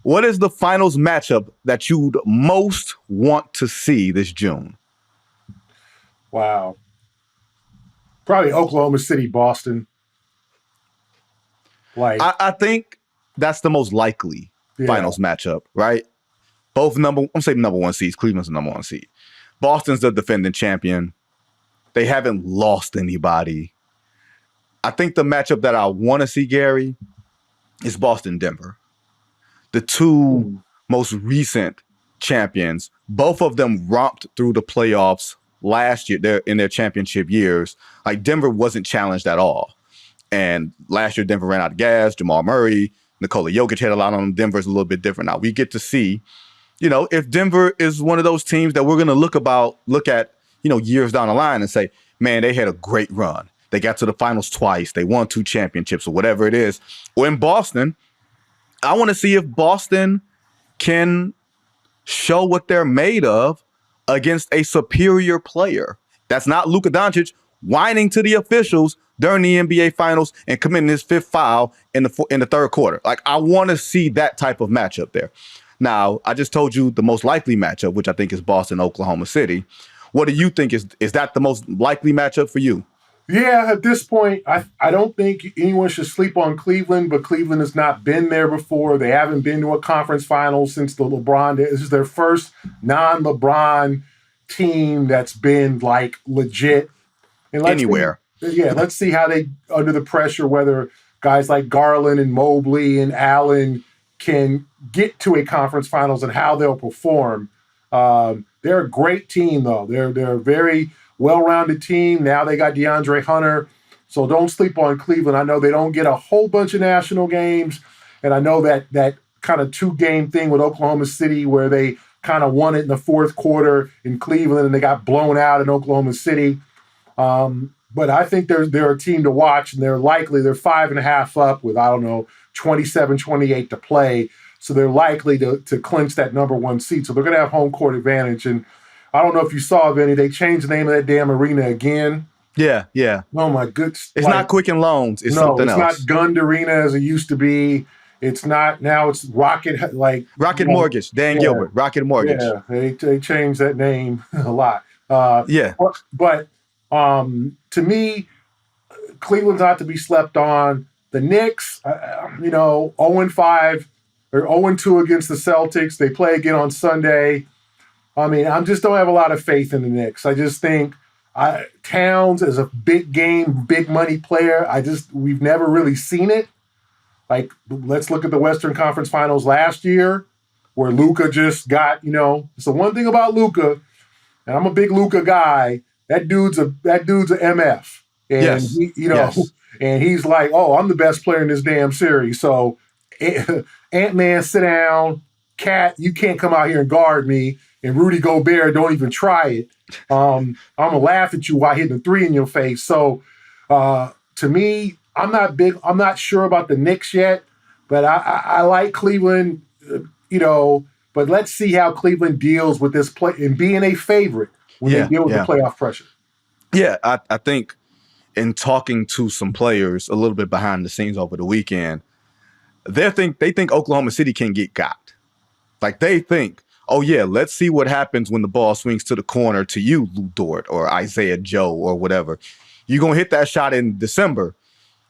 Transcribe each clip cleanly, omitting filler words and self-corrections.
What is the finals matchup that you'd most want to see this June? Wow. Probably Oklahoma City, Boston. I think that's the most likely finals matchup, right? Both number one seeds. Cleveland's the number one seed. Boston's the defending champion. They haven't lost anybody. I think the matchup that I want to see, Gary, is Boston-Denver. The two most recent champions, both of them romped through the playoffs last year. In their championship years. Like, Denver wasn't challenged at all. And last year, Denver ran out of gas. Jamal Murray, Nikola Jokic had a lot on them. Denver's a little bit different now. We get to see, if Denver is one of those teams that we're going to look at, years down the line and say, man, they had a great run. They got to the finals twice. They won 2 championships or whatever it is. Or in Boston, I want to see if Boston can show what they're made of against a superior player. That's not Luka Doncic whining to the officials during the NBA Finals and committing his 5th foul in the third quarter. Like, I want to see that type of matchup there. Now, I just told you the most likely matchup, which I think is Boston-Oklahoma City. What do you think is that the most likely matchup for you? Yeah, at this point, I don't think anyone should sleep on Cleveland, but Cleveland has not been there before. They haven't been to a conference final since the LeBron days. This is their first non-LeBron team that's been, like, legit. And anywhere. Let's see how they, under the pressure, whether guys like Garland and Mobley and Allen can get to a conference finals and how they'll perform. They're a great team, though. They're a very well-rounded team. Now they got DeAndre Hunter. So don't sleep on Cleveland. I know they don't get a whole bunch of national games. And I know that kind of 2-game thing with Oklahoma City where they kind of won it in the fourth quarter in Cleveland and they got blown out in Oklahoma City. But I think they're a team to watch, and they're 5.5 up with, 27-28 to play. So they're likely to clinch that number 1 seed. So they're going to have home court advantage. And I don't know if you saw, Vinny, they changed the name of that damn arena again. Yeah. Oh, my goodness. It's not Quicken Loans. It's something else. It's not Gund Arena as it used to be. It's not. Now it's Rocket Mortgage. Dan Gilbert. Rocket Mortgage. Yeah, they changed that name a lot. But to me, Cleveland's not to be slept on. The Knicks, 0-5 or 0-2 against the Celtics. They play again on Sunday. I just don't have a lot of faith in the Knicks. I just think Towns is a big game, big money player. We've never really seen it. Like, let's look at the Western Conference Finals last year where Luka just got, it's the one thing about Luka, and I'm a big Luka guy, that dude's a MF. And yes. And he's like, oh, I'm the best player in this damn series. So Ant-Man, sit down. Cat, you can't come out here and guard me. And Rudy Gobert, don't even try it. I'm going to laugh at you while hitting a 3 in your face. So to me, I'm not sure about the Knicks yet, but I like Cleveland, but let's see how Cleveland deals with this play and being a favorite when they deal with the playoff pressure. Yeah, I think in talking to some players a little bit behind the scenes over the weekend, they think Oklahoma City can get got. Like, they think, oh yeah, let's see what happens when the ball swings to the corner to you, Lou Dort or Isaiah Joe or whatever. You're going to hit that shot in December.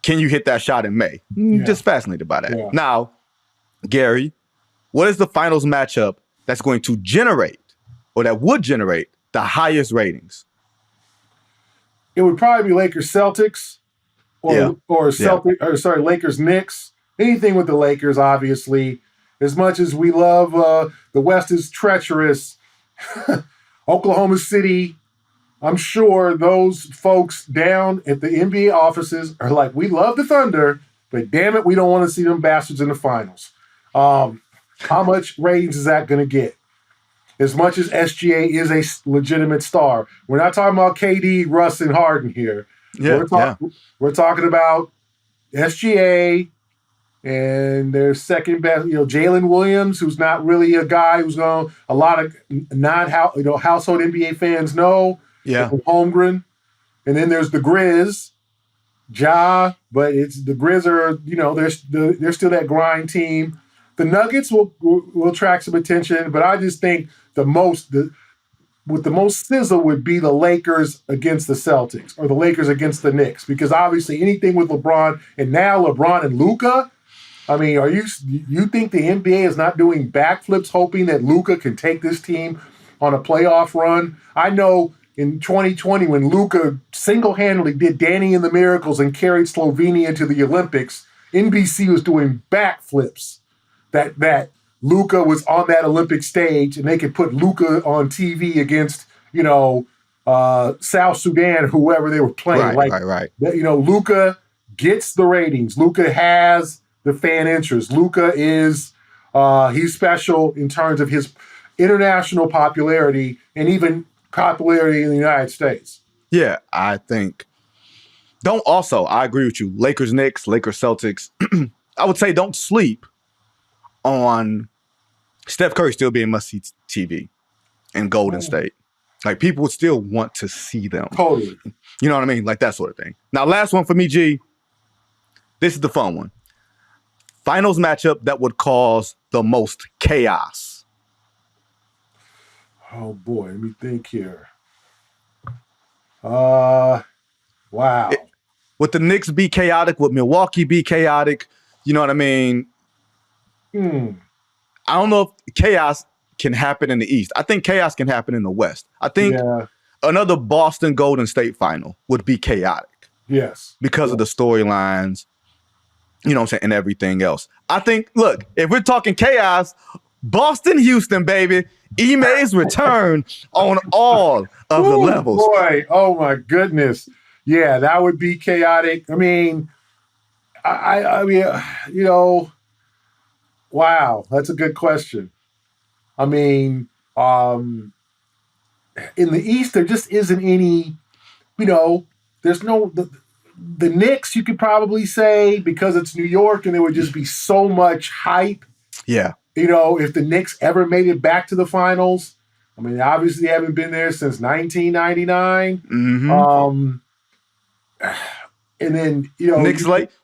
Can you hit that shot in May? Just fascinated by that. Yeah. Now, Gary, what is the finals matchup that's going to generate or that would generate the highest ratings? It would probably be Lakers-Celtics or Lakers-Knicks. Anything with the Lakers, obviously. As much as we love the West is treacherous, Oklahoma City, I'm sure those folks down at the NBA offices are like, we love the Thunder, but damn it, we don't want to see them bastards in the finals. How much ratings is that going to get? As much as SGA is a legitimate star. We're not talking about KD, Russ, and Harden here. We're talking about SGA and their second best, Jalen Williams, who's not really a guy who's going a lot of household NBA fans know. Yeah. Holmgren. And then there's the Grizz, Ja, but it's the Grizz are, they're still that grind team. the Nuggets will attract some attention, but I just think with the most sizzle would be the Lakers against the Celtics or the Lakers against the Knicks, because obviously anything with LeBron and now LeBron and Luka. I mean, you think the NBA is not doing backflips hoping that Luka can take this team on a playoff run? I know in 2020 when Luka single-handedly did Danny and the Miracles and carried Slovenia to the Olympics, NBC was doing backflips that Luka was on that Olympic stage and they could put Luka on TV against, South Sudan, whoever they were playing. Right. Luka gets the ratings. Luka has the fan interest. Luka is he's special in terms of his international popularity and even popularity in the United States. Yeah, I agree with you. Lakers, Knicks, Lakers, Celtics. I would say don't sleep on Steph Curry still being must-see TV in Golden State. Like, people would still want to see them. Totally. You know what I mean? Like, that sort of thing. Now, last one for me, G. This is the fun one. Finals matchup that would cause the most chaos. Oh, boy. Let me think here. Wow. Would the Knicks be chaotic? Would Milwaukee be chaotic? You know what I mean? I don't know if chaos can happen in the East. I think chaos can happen in the West. I think another Boston Golden State final would be chaotic. Yes. Because of the storylines, you know what I'm saying, and everything else. I think, look, if we're talking chaos, Boston, Houston, baby, Ime's return on all of the levels. Boy, oh my goodness. Yeah, that would be chaotic. I mean, wow, that's a good question. I mean, in the East, there just isn't any, there's no, the Knicks, you could probably say, because it's New York and there would just be so much hype. Yeah. If the Knicks ever made it back to the finals, I mean, obviously they haven't been there since 1999. Mm-hmm. And then,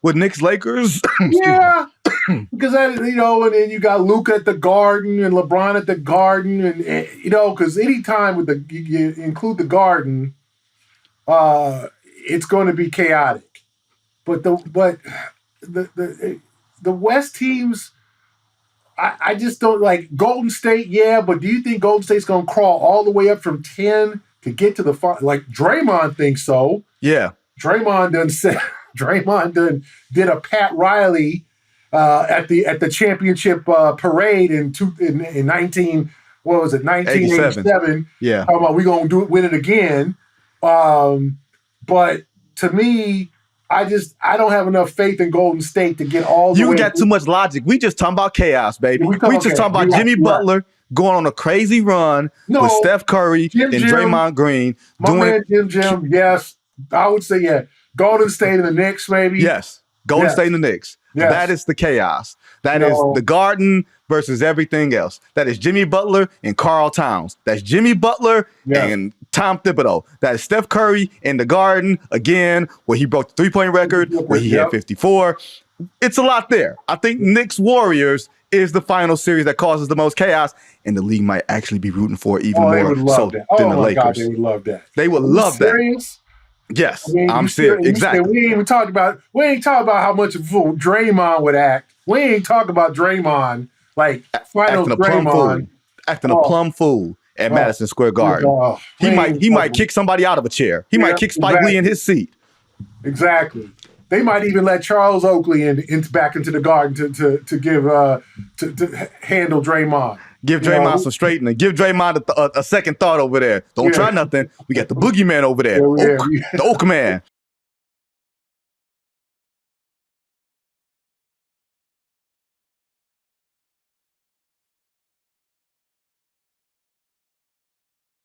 with Knicks Lakers? Yeah. Because, and then you got Luka at the Garden and LeBron at the Garden. And because anytime you include the Garden, it's going to be chaotic. But the West teams, I just don't like Golden State. Yeah, but do you think Golden State's going to crawl all the way up from 10 to get to the final? Like Draymond thinks so. Yeah, Draymond did a Pat Riley at the championship parade in 1987. Yeah, talking about we gonna win it again. But to me, I don't have enough faith in Golden State to get all the way. You got too much logic. We just talking about chaos, baby. We just talking about Jimmy Butler going on a crazy run with Steph Curry and Draymond Green. Jim, yes. I would say, yeah. Golden State and the Knicks, maybe. Yes. Golden State and the Knicks. Yes. That is the chaos. That is the Garden versus everything else. That is Jimmy Butler and Karl Towns. That's Jimmy Butler and Tom Thibodeau. That is Steph Curry in the Garden, again, where he broke the three-point record, where he had 54. It's a lot there. I think Knicks Warriors is the final series that causes the most chaos, and the league might actually be rooting for it even more so than the Lakers. God, they would love that. They would love that. Yes, I'm serious. Exactly. We ain't talking about how much of a fool Draymond would act. We ain't talking about Draymond like finals Draymond acting a plum fool at Madison Square Garden. He might kick somebody out of a chair. He might kick Spike Lee in his seat. Exactly. They might even let Charles Oakley back into the Garden to give to handle Draymond. Give Draymond some straightening. Give Draymond a second thought over there. Don't try nothing. We got the boogeyman over there. The Oak Man.